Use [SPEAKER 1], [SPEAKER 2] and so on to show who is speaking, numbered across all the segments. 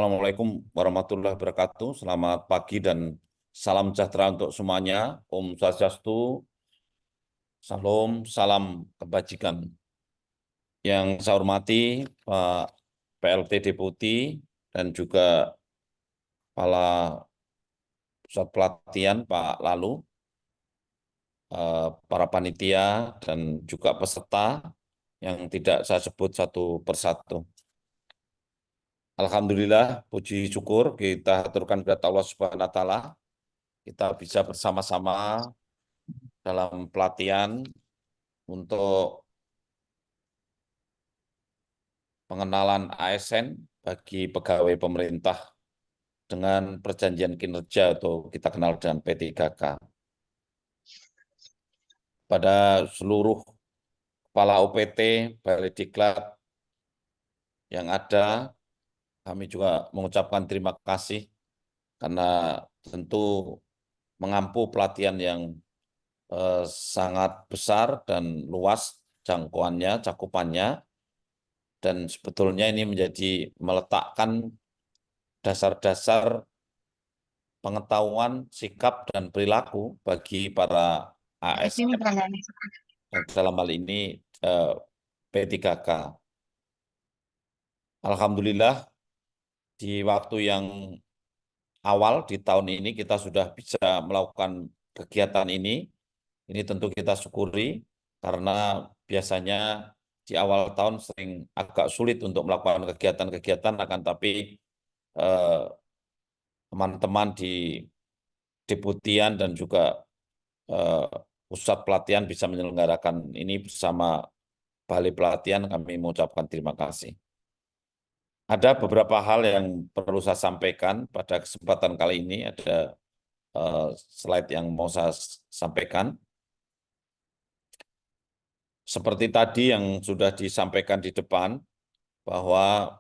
[SPEAKER 1] Assalamualaikum warahmatullahi wabarakatuh. Selamat pagi dan salam sejahtera untuk semuanya. Om Swastiastu, Salam, salam kebajikan. Yang saya hormati Pak PLT Deputi dan juga Kepala Pusat Pelatihan Pak Lalu, para panitia dan juga peserta yang tidak saya sebut satu persatu. Alhamdulillah, puji syukur kita aturkan kepada Allah Subhanahu wa Ta'ala. Kita bisa bersama-sama dalam pelatihan untuk pengenalan ASN bagi pegawai pemerintah dengan perjanjian kinerja atau kita kenal dengan P3K. Pada seluruh kepala OPT, Balai Diklat yang ada, kami juga mengucapkan terima kasih karena tentu mengampu pelatihan yang sangat besar dan luas jangkauannya, cakupannya, dan sebetulnya ini menjadi meletakkan dasar-dasar pengetahuan, sikap, dan perilaku bagi para
[SPEAKER 2] Sini
[SPEAKER 1] ASN,
[SPEAKER 2] jangan.
[SPEAKER 1] dan dalam hal ini P3K. Alhamdulillah, di waktu yang awal di tahun ini kita sudah bisa melakukan kegiatan ini. Ini tentu kita syukuri karena biasanya di awal tahun sering agak sulit untuk melakukan kegiatan-kegiatan, akan tapi eh, teman-teman di Deputian dan juga eh, pusat pelatihan bisa menyelenggarakan ini bersama Balai Pelatihan. Kami mengucapkan terima kasih. Ada beberapa hal yang perlu saya sampaikan pada kesempatan kali ini. Ada slide yang mau saya sampaikan. Seperti tadi yang sudah disampaikan di depan, bahwa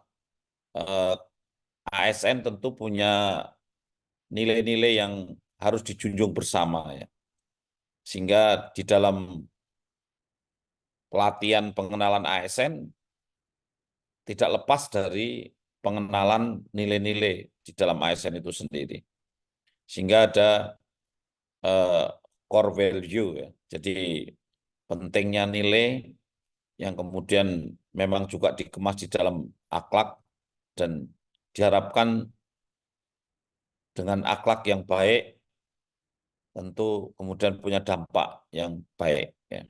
[SPEAKER 1] eh, ASN tentu punya nilai-nilai yang harus dijunjung bersama, ya. Sehingga di dalam pelatihan pengenalan ASN tidak lepas dari pengenalan nilai-nilai di dalam ASN itu sendiri. Sehingga ada eh, core value, ya. Jadi pentingnya nilai yang kemudian memang juga dikemas di dalam akhlak dan diharapkan dengan akhlak yang baik tentu kemudian punya dampak yang baik, ya.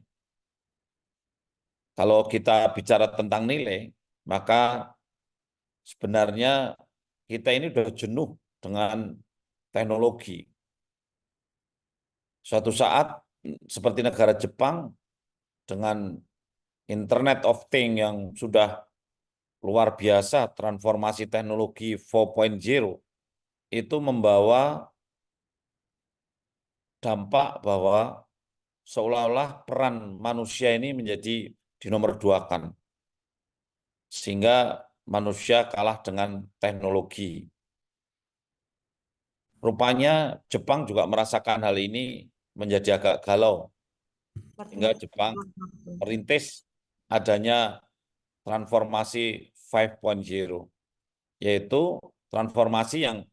[SPEAKER 1] Kalau kita bicara tentang nilai, maka sebenarnya kita ini sudah jenuh dengan teknologi. Suatu saat seperti negara Jepang dengan Internet of Things yang sudah luar biasa, transformasi teknologi 4.0 itu membawa dampak bahwa seolah-olah peran manusia ini menjadi dinomorduakan, sehingga manusia kalah dengan teknologi. Rupanya Jepang juga merasakan hal ini menjadi agak galau, sehingga Jepang merintis adanya transformasi 5.0, yaitu transformasi yang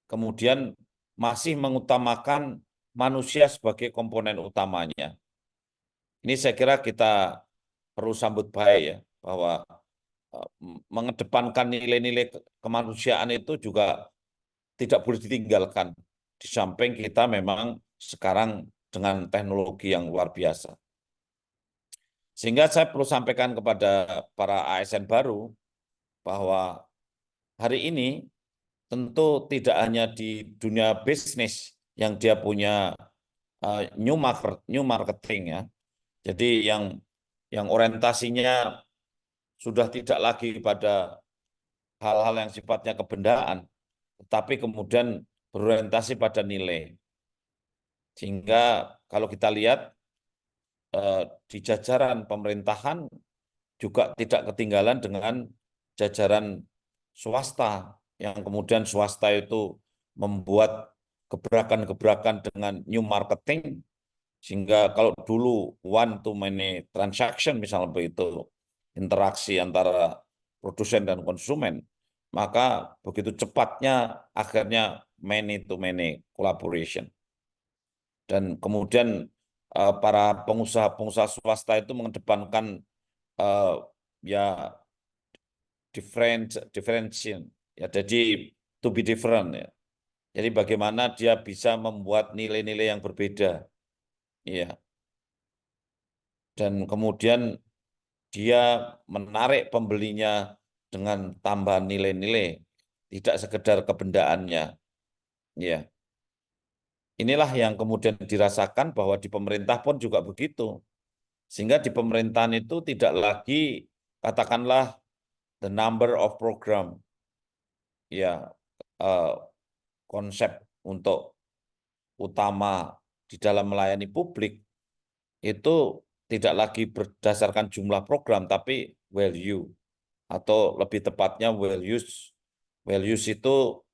[SPEAKER 1] kemudian masih mengutamakan manusia sebagai komponen utamanya. Ini saya kira kita perlu sambut baik, ya, bahwa mengedepankan nilai-nilai kemanusiaan itu juga tidak boleh ditinggalkan. Di samping kita memang sekarang dengan teknologi yang luar biasa. Sehingga saya perlu sampaikan kepada para ASN baru bahwa hari ini tentu tidak hanya di dunia bisnis yang dia punya new marketing, ya. Jadi yang orientasinya sudah tidak lagi pada hal-hal yang sifatnya kebendaan, tetapi kemudian berorientasi pada nilai. Sehingga kalau kita lihat di jajaran pemerintahan juga tidak ketinggalan dengan jajaran swasta, yang kemudian swasta itu membuat gebrakan-gebrakan dengan new marketing, sehingga kalau dulu one to many transaction misalnya begitu, interaksi antara produsen dan konsumen, maka begitu cepatnya akhirnya many to many collaboration. Dan kemudian para pengusaha-pengusaha swasta itu mengedepankan eh, ya differentiation, ya jadi to be different ya. Jadi bagaimana dia bisa membuat nilai-nilai yang berbeda, ya. Dan kemudian dia menarik pembelinya dengan tambahan nilai-nilai, tidak sekedar kebendaannya, ya. Inilah yang kemudian dirasakan bahwa di pemerintah pun juga begitu. Sehingga di pemerintahan itu tidak lagi katakanlah the number of program, ya eh, konsep untuk utama di dalam melayani publik itu tidak lagi berdasarkan jumlah program, tapi value atau lebih tepatnya values. Values itu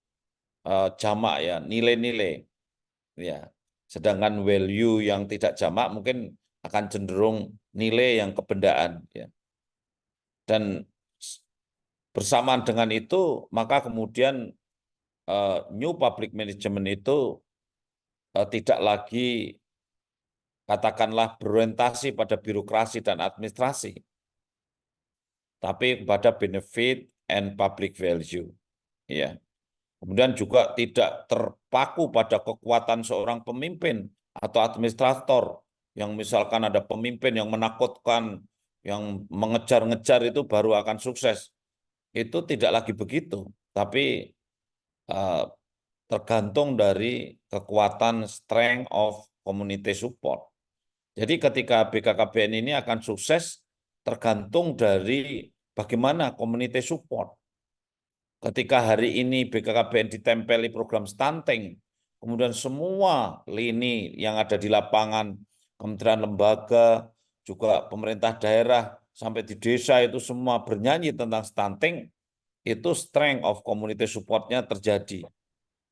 [SPEAKER 1] jamak ya, nilai-nilai ya. Sedangkan value yang tidak jamak mungkin akan cenderung nilai yang kebendaan ya. Dan bersamaan dengan itu maka kemudian new public management itu tidak lagi katakanlah berorientasi pada birokrasi dan administrasi, tapi kepada benefit and public value. Ya. Kemudian juga tidak terpaku pada kekuatan seorang pemimpin atau administrator yang misalkan ada pemimpin yang menakutkan, yang mengejar-ngejar itu baru akan sukses. Itu tidak lagi begitu, tapi eh, tergantung dari kekuatan strength of community support. Jadi ketika BKKBN ini akan sukses tergantung dari bagaimana community support. Ketika hari ini BKKBN ditempeli program stunting, kemudian semua lini yang ada di lapangan, kementerian lembaga, juga pemerintah daerah, sampai di desa itu semua bernyanyi tentang stunting, itu strength of community support-nya terjadi.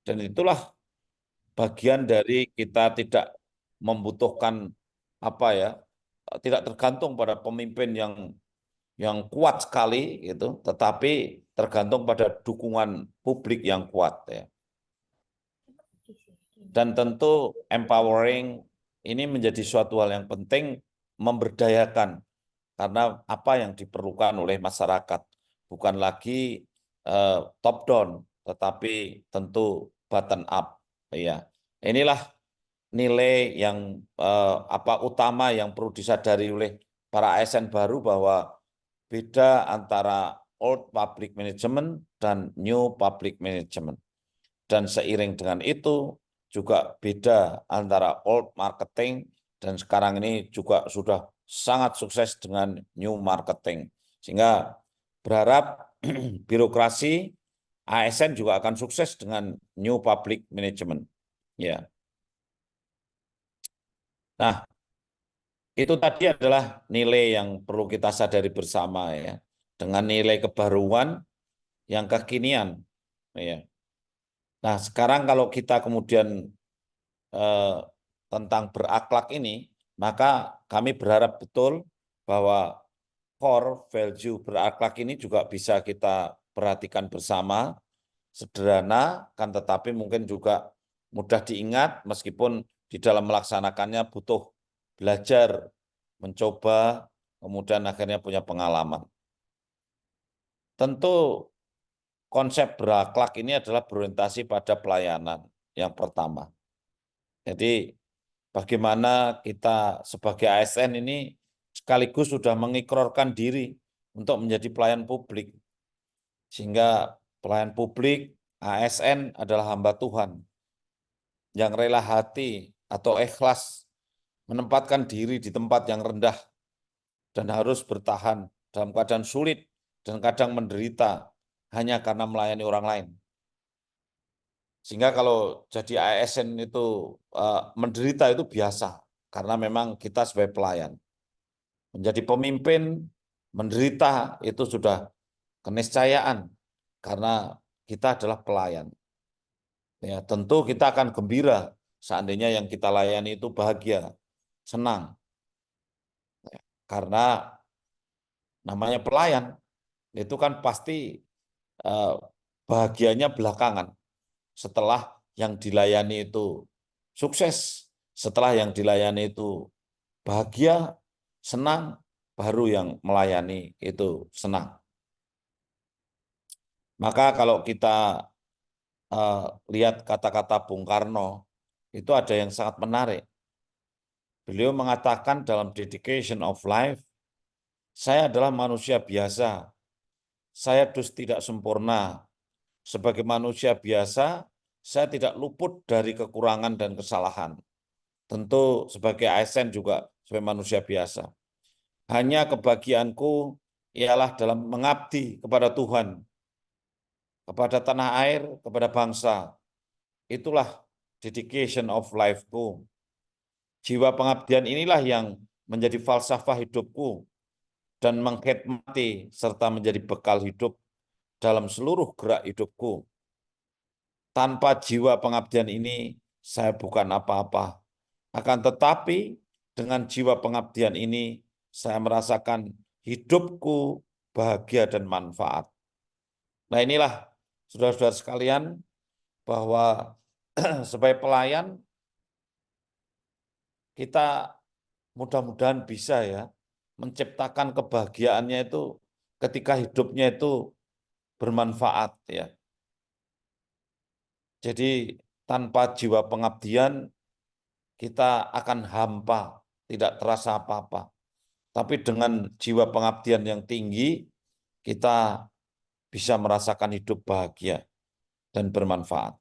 [SPEAKER 1] Dan itulah bagian dari kita tidak membutuhkan apa ya, tidak tergantung pada pemimpin yang kuat sekali gitu, tetapi tergantung pada dukungan publik yang kuat ya. Dan tentu empowering ini menjadi suatu hal yang penting, memberdayakan karena apa yang diperlukan oleh masyarakat bukan lagi top down, tetapi tentu bottom up ya. Inilah nilai yang apa utama yang perlu disadari oleh para ASN baru, bahwa beda antara old public management dan new public management. Dan seiring dengan itu juga beda antara old marketing dan sekarang ini juga sudah sangat sukses dengan new marketing. Sehingga berharap birokrasi ASN juga akan sukses dengan new public management. Ya. Nah, itu tadi adalah nilai yang perlu kita sadari bersama ya. Dengan nilai kebaruan yang kekinian. Ya. Nah, sekarang kalau kita kemudian eh, tentang berakhlak ini, maka kami berharap betul bahwa core value berakhlak ini juga bisa kita perhatikan bersama, sederhana, kan tetapi mungkin juga mudah diingat meskipun di dalam melaksanakannya butuh belajar, mencoba, kemudian akhirnya punya pengalaman. Tentu konsep berakhlak ini adalah berorientasi pada pelayanan yang pertama. Jadi bagaimana kita sebagai ASN ini sekaligus sudah mengikrarkan diri untuk menjadi pelayan publik. Sehingga pelayan publik, ASN adalah hamba Tuhan yang rela hati atau ikhlas menempatkan diri di tempat yang rendah dan harus bertahan dalam keadaan sulit dan kadang menderita hanya karena melayani orang lain. Sehingga kalau jadi ASN itu menderita itu biasa, karena memang kita sebagai pelayan. Menjadi pemimpin, menderita itu sudah keniscayaan, karena kita adalah pelayan. Ya, tentu kita akan gembira seandainya yang kita layani itu bahagia, senang. Ya, karena namanya pelayan, itu kan pasti bahagianya belakangan. Setelah yang dilayani itu sukses, setelah yang dilayani itu bahagia, senang, baru yang melayani itu senang. Maka kalau kita eh, lihat kata-kata Bung Karno, itu ada yang sangat menarik. Beliau mengatakan dalam Dedication of Life, saya adalah manusia biasa, saya dus tidak sempurna. Sebagai manusia biasa, saya tidak luput dari kekurangan dan kesalahan. Tentu sebagai ASN juga sebagai manusia biasa. Hanya kebahagiaanku ialah dalam mengabdi kepada Tuhan, kepada tanah air, kepada bangsa. Itulah dedication of life-ku. Jiwa pengabdian inilah yang menjadi falsafah hidupku dan mengkhidmati serta menjadi bekal hidup dalam seluruh gerak hidupku. Tanpa jiwa pengabdian ini, saya bukan apa-apa. Akan tetapi, dengan jiwa pengabdian ini, saya merasakan hidupku bahagia dan manfaat. Nah inilah, saudara-saudara sekalian, bahwa sebagai pelayan, kita mudah-mudahan bisa ya, menciptakan kebahagiaannya itu ketika hidupnya itu bermanfaat ya. Jadi tanpa jiwa pengabdian, kita akan hampa, tidak terasa apa-apa. Tapi dengan jiwa pengabdian yang tinggi, kita bisa merasakan hidup bahagia dan bermanfaat.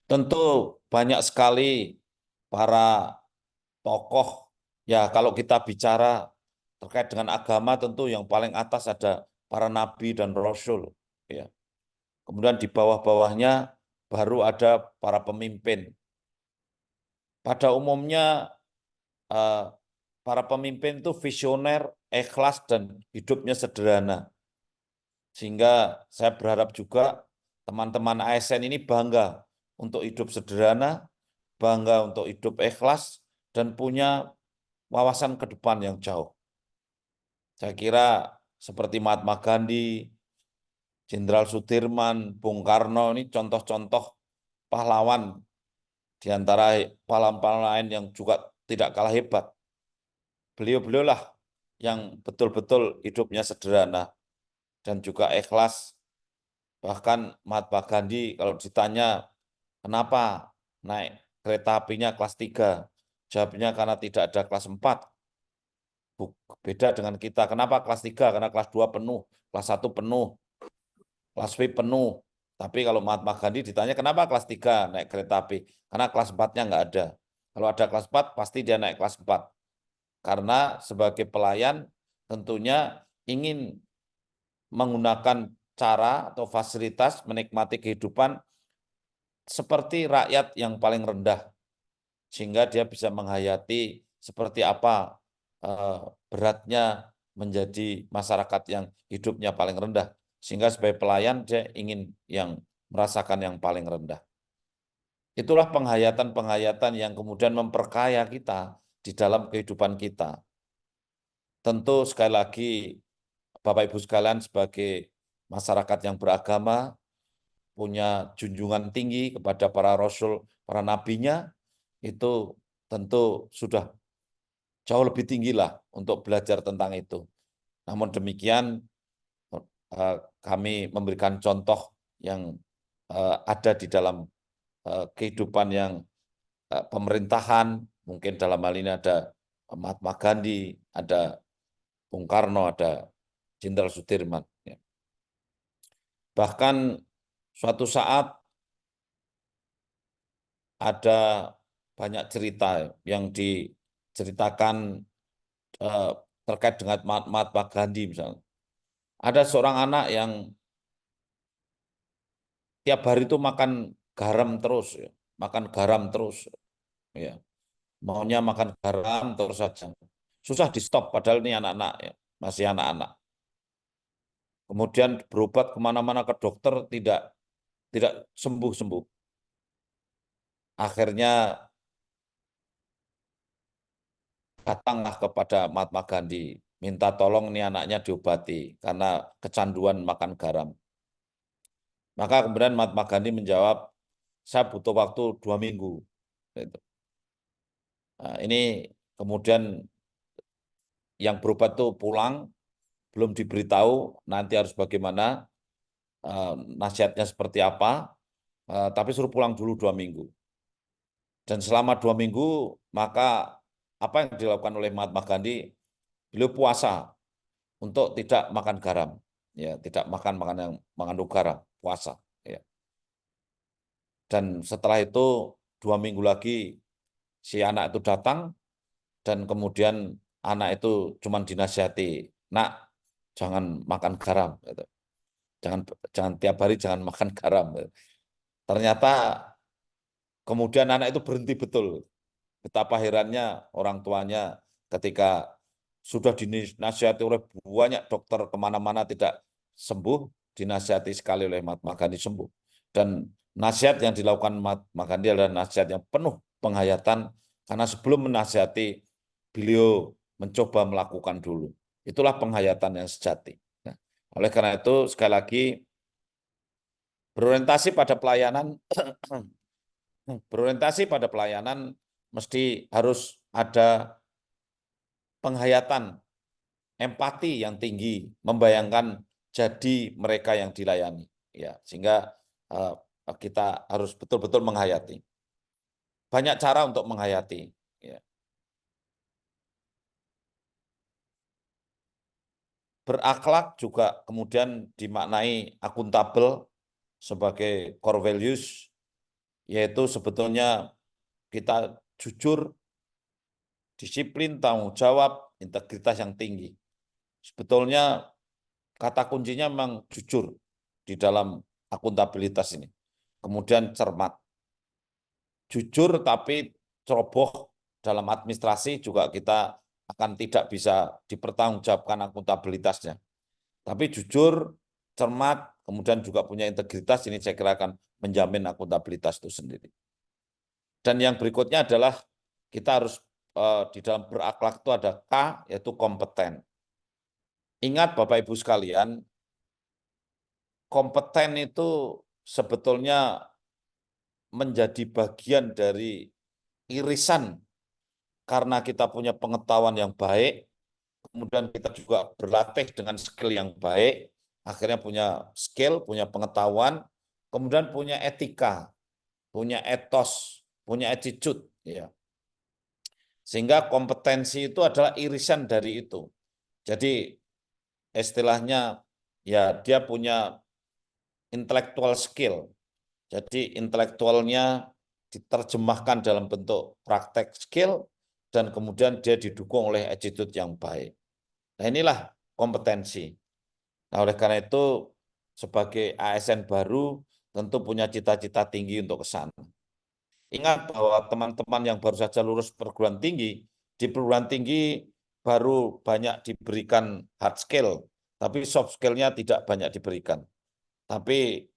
[SPEAKER 1] Tentu banyak sekali para tokoh, ya kalau kita bicara terkait dengan agama, tentu yang paling atas ada para nabi dan rasul. Ya. Kemudian di bawah-bawahnya baru ada para pemimpin. Pada umumnya eh, para pemimpin itu visioner, ikhlas, dan hidupnya sederhana. Sehingga saya berharap juga teman-teman ASN ini bangga untuk hidup sederhana, bangga untuk hidup ikhlas, dan punya wawasan ke depan yang jauh. Saya kira seperti Mahatma Gandhi, Jenderal Sudirman, Bung Karno ini contoh-contoh pahlawan di antara pahlawan-pahlawan lain yang juga tidak kalah hebat. Beliau-beliaulah yang betul-betul hidupnya sederhana dan juga ikhlas. Bahkan Mahatma Gandhi kalau ditanya kenapa naik kereta apinya kelas 3, jawabnya karena tidak ada kelas 4. Beda dengan kita. Kenapa kelas 3? Karena kelas 2 penuh, kelas 1 penuh, kelas B penuh. Tapi kalau Mahatma Gandhi ditanya kenapa kelas 3 naik kereta api? Karena kelas 4-nya nggak ada. Kalau ada kelas 4, pasti dia naik kelas 4. Karena sebagai pelayan tentunya ingin menggunakan cara atau fasilitas menikmati kehidupan seperti rakyat yang paling rendah. Sehingga dia bisa menghayati seperti apa eh, beratnya menjadi masyarakat yang hidupnya paling rendah. Sehingga sebagai pelayan dia ingin yang merasakan yang paling rendah. Itulah penghayatan-penghayatan yang kemudian memperkaya kita di dalam kehidupan kita. Tentu sekali lagi Bapak Ibu sekalian sebagai masyarakat yang beragama punya junjungan tinggi kepada para rasul, para nabinya, itu tentu sudah jauh lebih tinggi lah untuk belajar tentang itu. Namun demikian, kami memberikan contoh yang ada di dalam kehidupan yang pemerintahan, mungkin dalam hal ini ada Mahatma Gandhi, ada Bung Karno, ada Jenderal Sudirman. Ya. Bahkan suatu saat ada banyak cerita yang diceritakan eh, terkait dengan Mahatma Gandhi misalnya. Ada seorang anak yang tiap hari itu makan garam terus, ya. Makan garam terus, ya. Maunya makan garam terus saja. Susah di stop, padahal ini anak-anak, ya. Masih anak-anak. Kemudian berobat kemana-mana ke dokter tidak sembuh-sembuh. Akhirnya datanglah kepada Mahatma Gandhi, minta tolong nih anaknya diobati karena kecanduan makan garam. Maka kemudian Mahatma Gandhi menjawab, saya butuh waktu 2 minggu. Gitu. Nah, ini kemudian yang berobat itu pulang, belum diberitahu nanti harus bagaimana, nasihatnya seperti apa, tapi suruh pulang dulu 2 minggu. Dan selama 2 minggu, maka apa yang dilakukan oleh Mahatma Gandhi, beliau puasa untuk tidak makan garam, ya, tidak makan makanan yang mengandung garam, puasa. Ya. Dan setelah itu 2 minggu lagi si anak itu datang dan kemudian anak itu cuma dinasihati, nak jangan makan garam, gitu. Jangan jangan tiap hari jangan makan garam. Gitu. Ternyata kemudian anak itu berhenti betul. Betapa herannya orang tuanya ketika sudah dinasihati oleh banyak dokter kemana-mana tidak sembuh, dinasihati sekali oleh Mahatma Gandhi sembuh. Dan nasihat yang dilakukan Mahatma Gandhi adalah nasihat yang penuh penghayatan, karena sebelum menasihati, beliau mencoba melakukan dulu. Itulah penghayatan yang sejati. Nah, oleh karena itu, sekali lagi, berorientasi pada pelayanan, berorientasi pada pelayanan mesti harus ada penghayatan, empati yang tinggi, membayangkan jadi mereka yang dilayani, ya, sehingga kita harus betul-betul menghayati. Banyak cara untuk menghayati. Ya. Berakhlak juga kemudian dimaknai akuntabel sebagai core values, yaitu sebetulnya kita jujur, disiplin, tanggung jawab, integritas yang tinggi. Sebetulnya kata kuncinya memang jujur di dalam akuntabilitas ini. Kemudian cermat. Jujur tapi ceroboh dalam administrasi juga kita akan tidak bisa dipertanggungjawabkan akuntabilitasnya. Tapi jujur, cermat, kemudian juga punya integritas, ini saya kira akan menjamin akuntabilitas itu sendiri. Dan yang berikutnya adalah kita harus di dalam berakhlak itu ada K, yaitu kompeten. Ingat Bapak Ibu sekalian, kompeten itu sebetulnya menjadi bagian dari irisan, karena kita punya pengetahuan yang baik, kemudian kita juga berlatih dengan skill yang baik, akhirnya punya skill, punya pengetahuan, kemudian punya etika, punya etos, punya attitude, ya. Sehingga kompetensi itu adalah irisan dari itu. Jadi istilahnya ya dia punya intellectual skill. Jadi intelektualnya diterjemahkan dalam bentuk praktek skill dan kemudian dia didukung oleh attitude yang baik. Nah, inilah kompetensi. Nah, oleh karena itu sebagai ASN baru tentu punya cita-cita tinggi untuk ke sana. Ingat bahwa teman-teman yang baru saja lulus perguruan tinggi, di perguruan tinggi baru banyak diberikan hard skill, tapi soft skill-nya tidak banyak diberikan. Tapi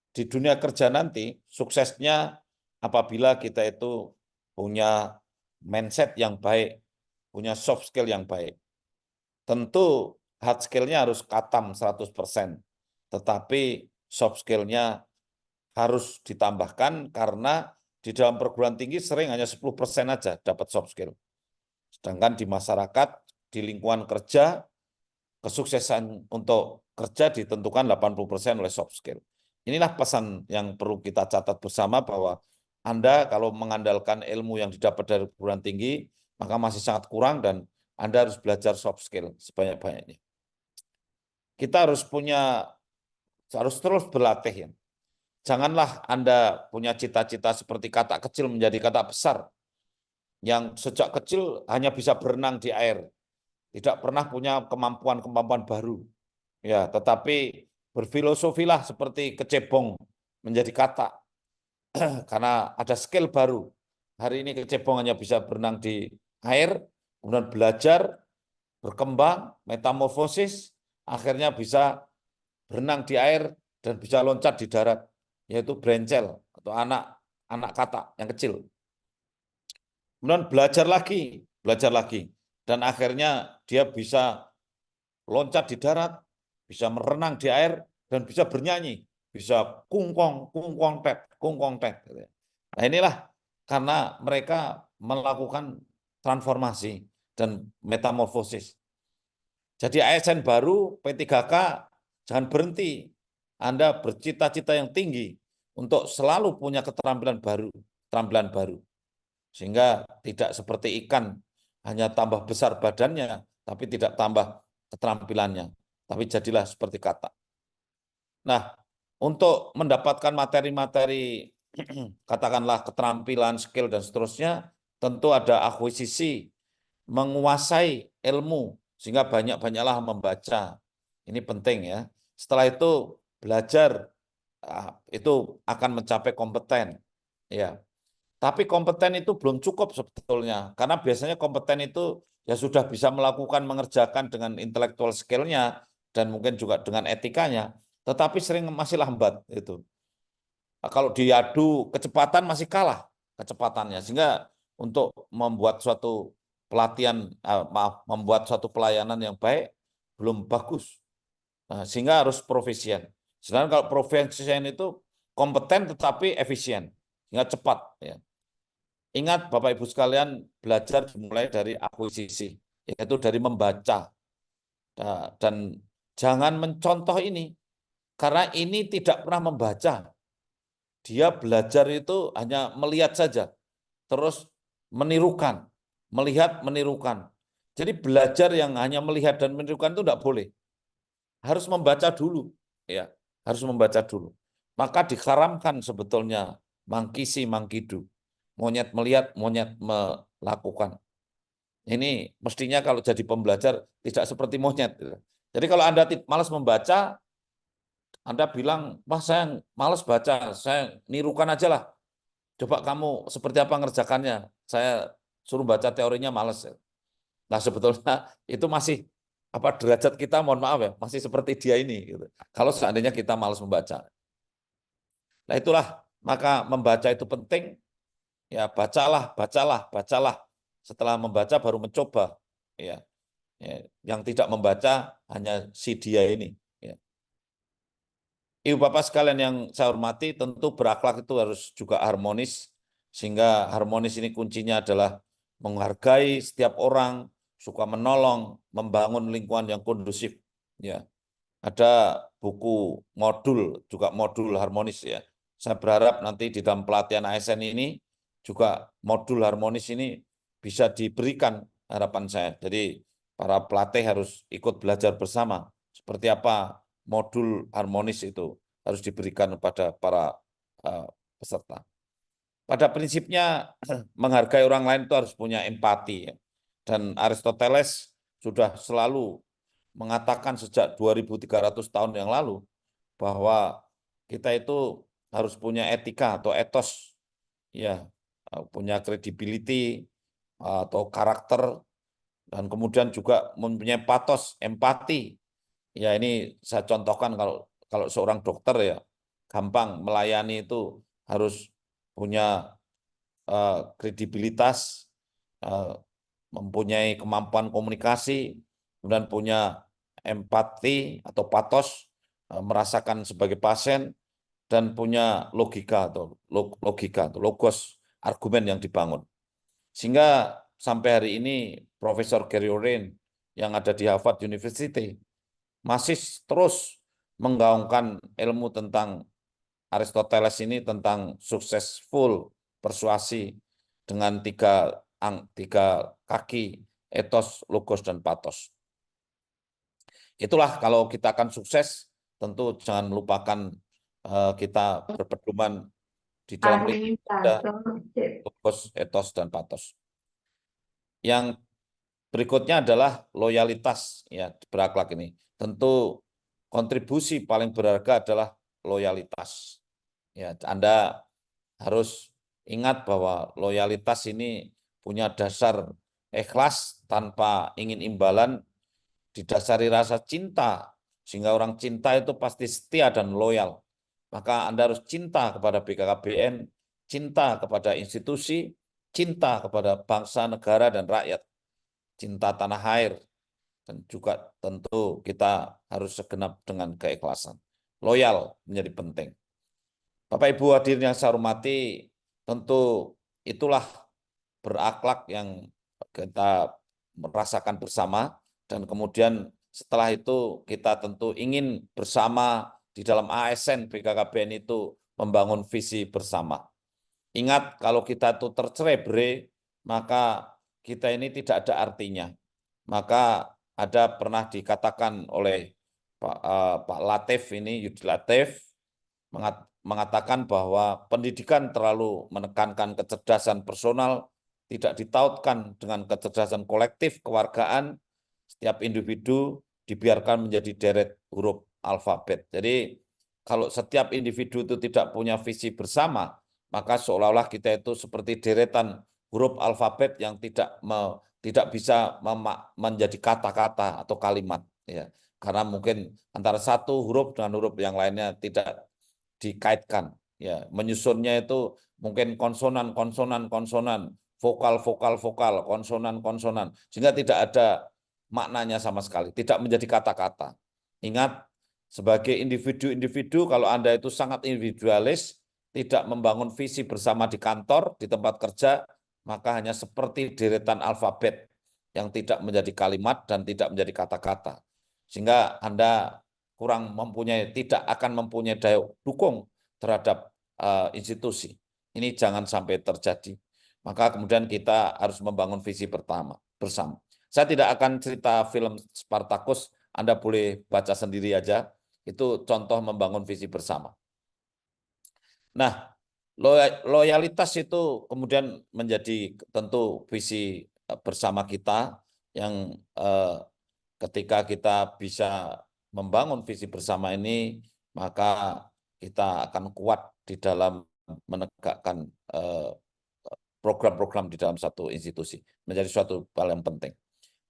[SPEAKER 1] di dunia kerja nanti, suksesnya apabila kita itu punya mindset yang baik, punya soft skill yang baik. Tentu hard skill-nya harus katam 100%, tetapi soft skill-nya harus ditambahkan karena di dalam perguruan tinggi sering hanya 10% aja dapat soft skill. Sedangkan di masyarakat, di lingkungan kerja, kesuksesan untuk kerja ditentukan 80% oleh soft skill. Inilah pesan yang perlu kita catat bersama, bahwa Anda kalau mengandalkan ilmu yang didapat dari perguruan tinggi, maka masih sangat kurang dan Anda harus belajar soft skill sebanyak-banyaknya. Kita harus terus berlatih, ya. Janganlah Anda punya cita-cita seperti kata kecil menjadi kata besar, yang sejak kecil hanya bisa berenang di air, tidak pernah punya kemampuan-kemampuan baru. Ya, tetapi berfilosofilah seperti kecebong menjadi kata, karena ada skill baru. Hari ini kecebong hanya bisa berenang di air, kemudian belajar, berkembang, metamorfosis, akhirnya bisa berenang di air dan bisa loncat di darat, yaitu brencel atau anak kata yang kecil. Kemudian belajar lagi, dan akhirnya dia bisa loncat di darat, bisa merenang di air, dan bisa bernyanyi. bisa kungkong tet. Gitu. Nah inilah karena mereka melakukan transformasi dan metamorfosis. Jadi ASN baru P3K jangan berhenti. Anda bercita-cita yang tinggi untuk selalu punya keterampilan baru. Sehingga tidak seperti ikan, hanya tambah besar badannya, tapi tidak tambah keterampilannya. Tapi jadilah seperti kata. Nah, untuk mendapatkan materi-materi, katakanlah keterampilan, skill, dan seterusnya, tentu ada akuisisi, menguasai ilmu, sehingga banyak-banyaklah membaca. Ini penting ya. Setelah itu belajar, itu akan mencapai kompeten. Ya, tapi kompeten itu belum cukup sebetulnya, karena biasanya kompeten itu ya sudah bisa melakukan, mengerjakan dengan intellectual skill-nya dan mungkin juga dengan etikanya, tetapi sering masih lambat itu. Kalau diadu kecepatan masih kalah kecepatannya, sehingga untuk membuat suatu pelatihan, membuat suatu pelayanan yang baik belum bagus. Nah, sehingga harus profisien. Sedangkan kalau profisien itu kompeten tetapi efisien, sehingga cepat. Ya. Ingat Bapak Ibu sekalian, belajar dimulai dari akuisisi, yaitu dari membaca. Dan jangan mencontoh ini, karena ini tidak pernah membaca. Dia belajar itu hanya melihat saja, terus menirukan, melihat, menirukan. Jadi belajar yang hanya melihat dan menirukan itu tidak boleh. Harus membaca dulu, ya, harus membaca dulu. Maka diharamkan sebetulnya mangkisi mangkidu. Monyet melihat, monyet melakukan. Ini mestinya kalau jadi pembelajar tidak seperti monyet. Jadi kalau Anda malas membaca, Anda bilang, wah saya malas baca, saya nirukan aja lah. Coba kamu seperti apa ngerjakannya. Saya suruh baca teorinya malas. Nah sebetulnya itu masih apa derajat kita, mohon maaf ya, masih seperti dia ini. Gitu. Kalau seandainya kita malas membaca. Nah itulah, maka membaca itu penting. Ya bacalah, bacalah, bacalah. Setelah membaca baru mencoba. Ya, ya. Yang tidak membaca hanya si dia ini. Ya. Ibu Bapak sekalian yang saya hormati, tentu berakhlak itu harus juga harmonis, sehingga harmonis ini kuncinya adalah menghargai setiap orang, suka menolong, membangun lingkungan yang kondusif. Ya, ada buku modul, juga modul harmonis ya. Saya berharap nanti di dalam pelatihan ASN ini juga modul harmonis ini bisa diberikan, harapan saya. Jadi para pelatih harus ikut belajar bersama seperti apa modul harmonis itu harus diberikan kepada para peserta. Pada prinsipnya menghargai orang lain itu harus punya empati. Ya. Dan Aristoteles sudah selalu mengatakan sejak 2300 tahun yang lalu bahwa kita itu harus punya etika atau etos, ya, punya credibility atau karakter, dan kemudian juga mempunyai patos, empati. Ya ini saya contohkan kalau seorang dokter ya gampang melayani itu harus punya kredibilitas, mempunyai kemampuan komunikasi, kemudian punya empati atau patos, merasakan sebagai pasien, dan punya logika atau logos, argumen yang dibangun. Sehingga sampai hari ini Profesor Gary Oren yang ada di Harvard University masih terus menggaungkan ilmu tentang Aristoteles ini, tentang successful persuasi dengan tiga kaki, etos, logos, dan patos. Itulah kalau kita akan sukses, tentu jangan melupakan kita berpedoman di dalam lingkup ada logos, etos, dan patos. Yang berikutnya adalah loyalitas ya berakhlak ini. Tentu kontribusi paling berharga adalah loyalitas. Ya, Anda harus ingat bahwa loyalitas ini punya dasar ikhlas tanpa ingin imbalan, didasari rasa cinta, sehingga orang cinta itu pasti setia dan loyal. Maka Anda harus cinta kepada BKKBN, cinta kepada institusi, cinta kepada bangsa, negara, dan rakyat, cinta tanah air, dan juga tentu kita harus segenap dengan keikhlasan. loyal menjadi penting. Bapak Ibu hadirin yang saya hormati, tentu itulah berakhlak yang kita merasakan bersama, dan kemudian setelah itu kita tentu ingin bersama di dalam ASN BKKBN itu membangun visi bersama. Ingat, kalau kita itu tercerai-berai, maka kita ini tidak ada artinya. Maka ada pernah dikatakan oleh Pak Latif ini, Yudi Latif, mengatakan bahwa pendidikan terlalu menekankan kecerdasan personal, tidak ditautkan dengan kecerdasan kolektif kewargaan, setiap individu dibiarkan menjadi deret huruf alfabet. Jadi kalau setiap individu itu tidak punya visi bersama, maka seolah-olah kita itu seperti deretan huruf alfabet yang tidak bisa menjadi kata-kata atau kalimat, ya. Karena mungkin antara satu huruf dengan huruf yang lainnya tidak dikaitkan, ya. Menyusunnya itu mungkin konsonan, vokal, konsonan, sehingga tidak ada maknanya sama sekali, tidak menjadi kata-kata. Ingat, sebagai individu-individu, kalau Anda itu sangat individualis, tidak membangun visi bersama di kantor, di tempat kerja, maka hanya seperti deretan alfabet yang tidak menjadi kalimat dan tidak menjadi kata-kata. Sehingga Anda tidak akan mempunyai daya dukung terhadap institusi. Ini jangan sampai terjadi. Maka kemudian kita harus membangun visi bersama. Saya tidak akan cerita film Spartacus, Anda boleh baca sendiri aja. Itu contoh membangun visi bersama. Nah, loyalitas itu kemudian menjadi tentu visi bersama kita yang ketika kita bisa membangun visi bersama ini, maka kita akan kuat di dalam menegakkan program-program di dalam satu institusi, menjadi suatu hal yang penting.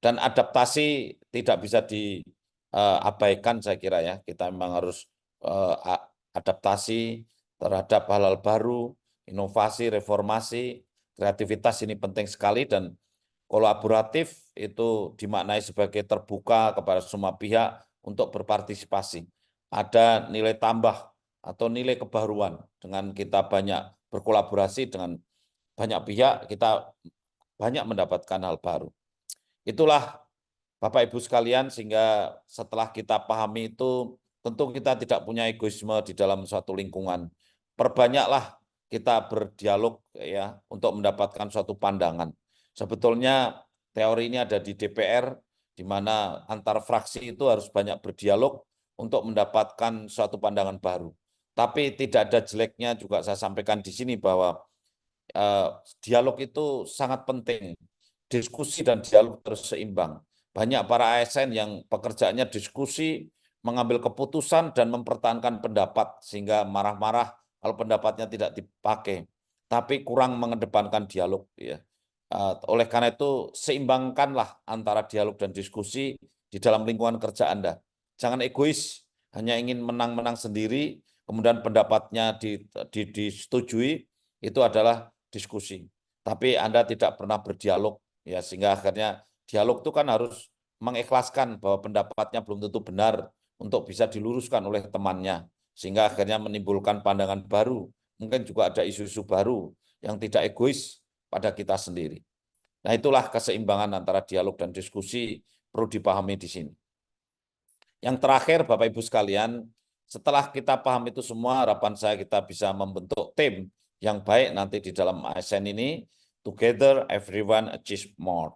[SPEAKER 1] Dan adaptasi tidak bisa diabaikan, saya kira, ya. Kita memang harus adaptasi terhadap hal-hal baru, inovasi, reformasi, kreativitas ini penting sekali, dan kolaboratif itu dimaknai sebagai terbuka kepada semua pihak untuk berpartisipasi. Ada nilai tambah atau nilai kebaruan dengan kita banyak berkolaborasi dengan banyak pihak, kita banyak mendapatkan hal baru. Itulah Bapak Ibu sekalian, sehingga setelah kita pahami itu, tentu kita tidak punya egoisme di dalam suatu lingkungan. Perbanyaklah kita berdialog, ya, untuk mendapatkan suatu pandangan. Sebetulnya teori ini ada di DPR, di mana antar fraksi itu harus banyak berdialog untuk mendapatkan suatu pandangan baru. Tapi tidak ada jeleknya juga saya sampaikan di sini bahwa dialog itu sangat penting. Diskusi dan dialog terus seimbang. Banyak para ASN yang pekerjaannya diskusi, mengambil keputusan dan mempertahankan pendapat, sehingga marah-marah kalau pendapatnya tidak dipakai, tapi kurang mengedepankan dialog, ya. Oleh karena itu, seimbangkanlah antara dialog dan diskusi di dalam lingkungan kerja Anda. Jangan egois, hanya ingin menang-menang sendiri, kemudian pendapatnya disetujui, itu adalah diskusi. Tapi Anda tidak pernah berdialog, ya, sehingga akhirnya dialog itu kan harus mengikhlaskan bahwa pendapatnya belum tentu benar untuk bisa diluruskan oleh temannya, sehingga akhirnya menimbulkan pandangan baru. Mungkin juga ada isu-isu baru yang tidak egois pada kita sendiri. Nah, itulah keseimbangan antara dialog dan diskusi perlu dipahami di sini. Yang terakhir, Bapak Ibu sekalian, setelah kita paham itu semua, harapan saya kita bisa membentuk tim yang baik nanti di dalam ASN ini. Together everyone achieves more.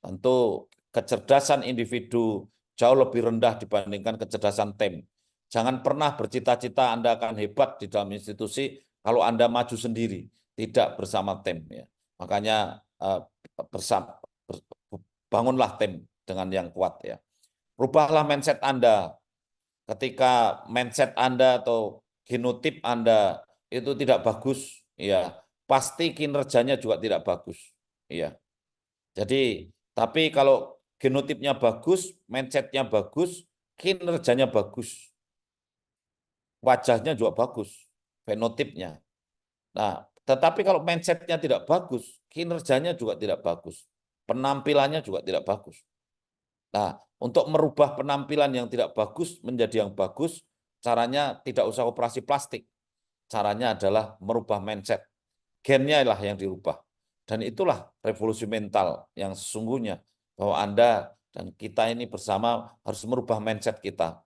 [SPEAKER 1] Tentu kecerdasan individu jauh lebih rendah dibandingkan kecerdasan tim. Jangan pernah bercita-cita Anda akan hebat di dalam institusi kalau Anda maju sendiri, tidak bersama tim, ya. Makanya bangunlah tim dengan yang kuat, ya. Rubahlah mindset Anda. Ketika mindset Anda atau genotip Anda itu tidak bagus, ya, pasti kinerjanya juga tidak bagus, ya. Jadi, tapi kalau genotipnya bagus, mindsetnya bagus, kinerjanya bagus, wajahnya juga bagus, fenotipnya. Nah, tetapi kalau mindsetnya tidak bagus, kinerjanya juga tidak bagus, penampilannya juga tidak bagus. Nah, untuk merubah penampilan yang tidak bagus menjadi yang bagus, caranya tidak usah operasi plastik. Caranya adalah merubah mindset. Gennya lah yang dirubah. Dan itulah revolusi mental yang sesungguhnya. Bahwa Anda dan kita ini bersama harus merubah mindset kita.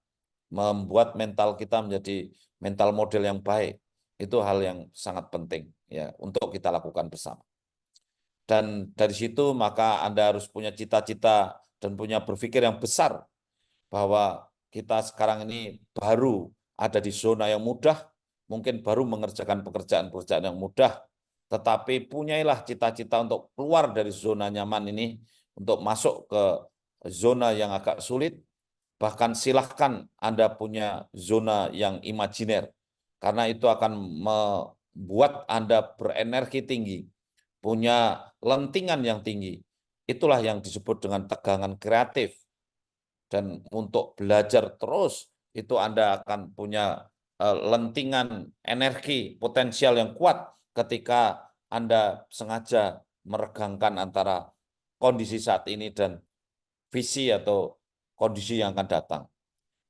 [SPEAKER 1] Membuat mental kita menjadi mental model yang baik. Itu hal yang sangat penting ya untuk kita lakukan bersama. Dan dari situ maka Anda harus punya cita-cita dan punya berpikir yang besar bahwa kita sekarang ini baru ada di zona yang mudah, mungkin baru mengerjakan pekerjaan-pekerjaan yang mudah, tetapi punyailah cita-cita untuk keluar dari zona nyaman ini, untuk masuk ke zona yang agak sulit, bahkan silahkan Anda punya zona yang imajiner, karena itu akan membuat Anda berenergi tinggi, punya lentingan yang tinggi. Itulah yang disebut dengan tegangan kreatif. Dan untuk belajar terus, itu Anda akan punya lentingan energi potensial yang kuat ketika Anda sengaja meregangkan antara kondisi saat ini dan visi atau kondisi yang akan datang.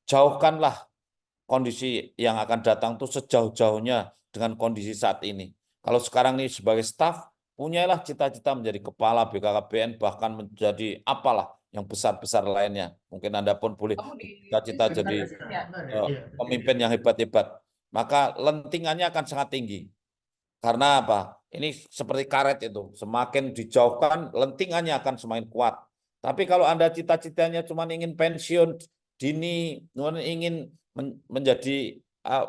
[SPEAKER 1] Jauhkanlah kondisi yang akan datang itu sejauh-jauhnya dengan kondisi saat ini. Kalau sekarang ini sebagai staf, punyailah cita-cita menjadi kepala BKKBN, bahkan menjadi apalah yang besar-besar lainnya. Mungkin Anda pun boleh cita-cita jadi pemimpin yang hebat-hebat. Maka lentingannya akan sangat tinggi. Karena apa? Ini seperti karet itu. Semakin dijauhkan, lentingannya akan semakin kuat. Tapi kalau Anda cita-citanya cuma ingin pensiun dini, ingin menjadi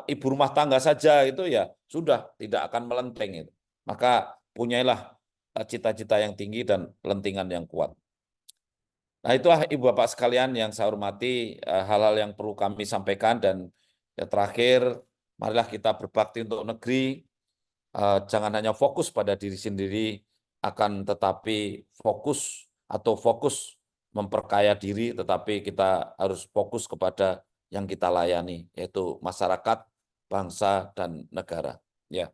[SPEAKER 1] ibu rumah tangga saja, itu ya sudah tidak akan melenteng itu. Maka punyailah cita-cita yang tinggi dan lentingan yang kuat. Nah, itulah Ibu Bapak sekalian yang saya hormati, hal-hal yang perlu kami sampaikan. Dan ya, terakhir, marilah kita berbakti untuk negeri. Jangan hanya fokus pada diri sendiri, akan tetapi fokus memperkaya diri, tetapi kita harus fokus kepada yang kita layani, yaitu masyarakat, bangsa, dan negara. Ya,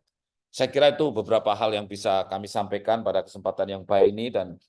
[SPEAKER 1] saya kira itu beberapa hal yang bisa kami sampaikan pada kesempatan yang baik ini, dan